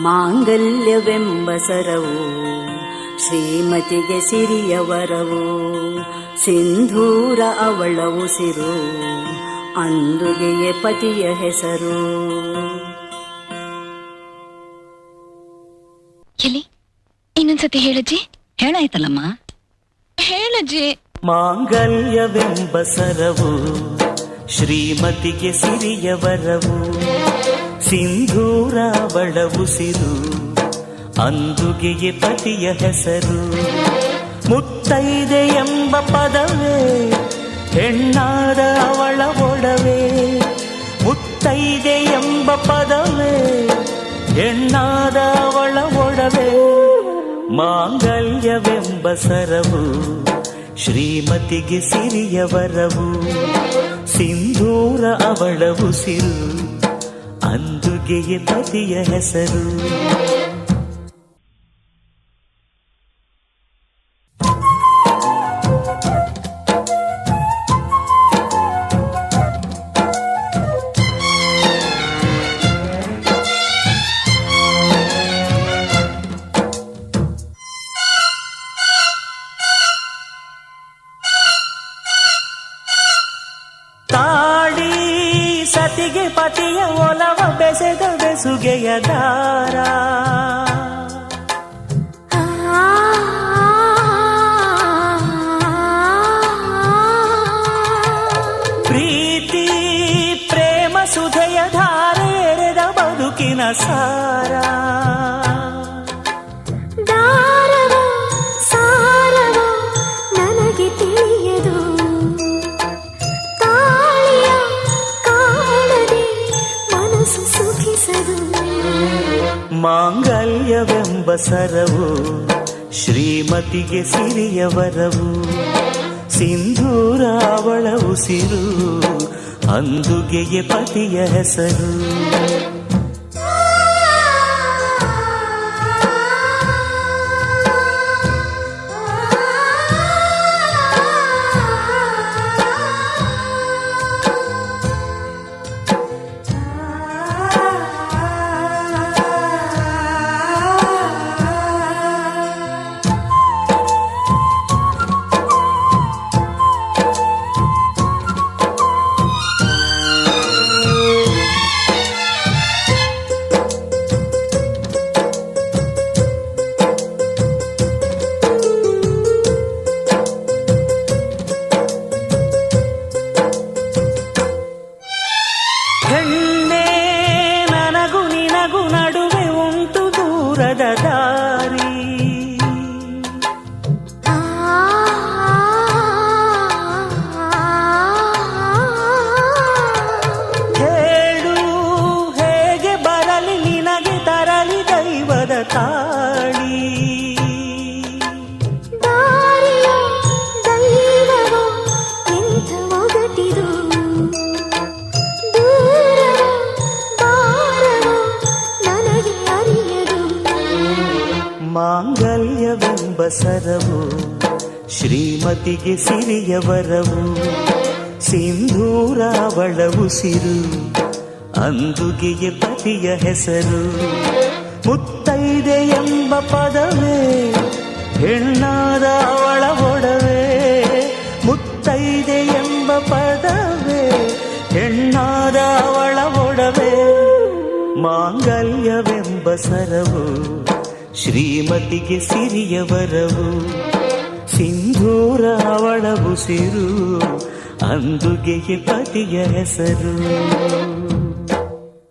ಮಾಂಗಲ್ಯವೆಂಬ ಸರವು ಶ್ರೀಮತಿಗೆ ಸಿರಿಯ ವರವು, ಸಿಂಧೂರ ಅವಳ ಉಸಿರು, ಅಂದುಗೆಯೇ ಪತಿಯ ಹೆಸರು. ಎಲ್ಲಿ ಇನ್ನೊಂದ್ಸತಿ ಹೇಳಜ್ಜಿ. ಹೇಳಾಯ್ತಲ್ಲಮ್ಮ, ಹೇಳಜ್ಜಿ. ಮಾಂಗಲ್ಯವೆಂಬ ಸರವು ಶ್ರೀಮತಿಗೆ ಸಿರಿಯ ವರವು, ಸಿಂಧೂರ ಅವಳ ಉಸಿರು, ಅಂದುಗೆಯೇ ಪತಿಯ ಹೆಸರು. ಮುತ್ತೈದೆ ಎಂಬ ಪದವೇ ಹೆಣ್ಣಾದ ಅವಳ ಒಡವೆ, ಮುತ್ತೈದೆ ಎಂಬ ಪದವೇ ಹೆಣ್ಣಾದ ಅವಳ ಒಡವೆ. ಮಾಂಗಲ್ಯವೆಂಬ ಸರವು ಶ್ರೀಮತಿಗೆ ಸಿರಿಯ ವರವು, ಸಿಂಧೂರ ಅವಳ ಉಸಿರು, ಅಂದುಗೆಯೇ ಪತಿಯ ಹೆಸರು. ತಾಳಿ ಸತಿಗೆ ಪತಿಯ ಒಲವ ಬೆಸೆದ ಬೆಸುಗೆಯ ದಾರ, ಪ್ರೀತಿ ಪ್ರೇಮ ಸುಧೆಯ ಧಾರೆ ಎರೆದ ಬದುಕಿನ ಸಾರ. ಮಾಂಗಲ್ಯವೆಂಬ ಸರವು ಶ್ರೀಮತಿಗೆ ಸಿರಿಯ ವರವು, ಸಿಂಧೂರ ಅವಳ ಉಸಿರು, ಅಂದುಗೆಯೇ ಪತಿಯ ಹೆಸರು. ಹೆಣ್ಣೆ ನನಗೂ ನಿನಗೂ ನಡುವೆ ಉಂಟು ದೂರದ ದಾರಿ, ಹೇಳು ಹೇಗೆ ಬರಲಿ ನಿನಗೆ ತರಲಿ ದೈವದ ತಾಳಿ. ಮಾಂಗಲ್ಯವೆಂಬ ಸರವು ಶ್ರೀಮತಿಗೆ ಸಿರಿಯ ವರವು, ಸಿಂಧೂರ ಅವಳ ಉಸಿರು, ಅಂದುಗೆಯೇ ಪತಿಯ ಹೆಸರು. ಮುತ್ತೈದೆ ಎಂಬ ಪದವೇ ಹೆಣ್ಣಾದ ಅವಳ ಒಡವೆ, ಮುತ್ತೈದೆ ಎಂಬ ಪದವೇ ಹೆಣ್ಣಾದ ಅವಳ ಒಡವೆ. ಮಾಂಗಲ್ಯವೆಂಬ ಸರವು ಶ್ರೀಮತಿಗೆ ಸಿರಿಯ ವರವು, ಸಿಂಧೂರ ಅವಳ ಉಸಿರು, ಅಂದುಗೆಯೇ ಪತಿಯ ಹೆಸರು.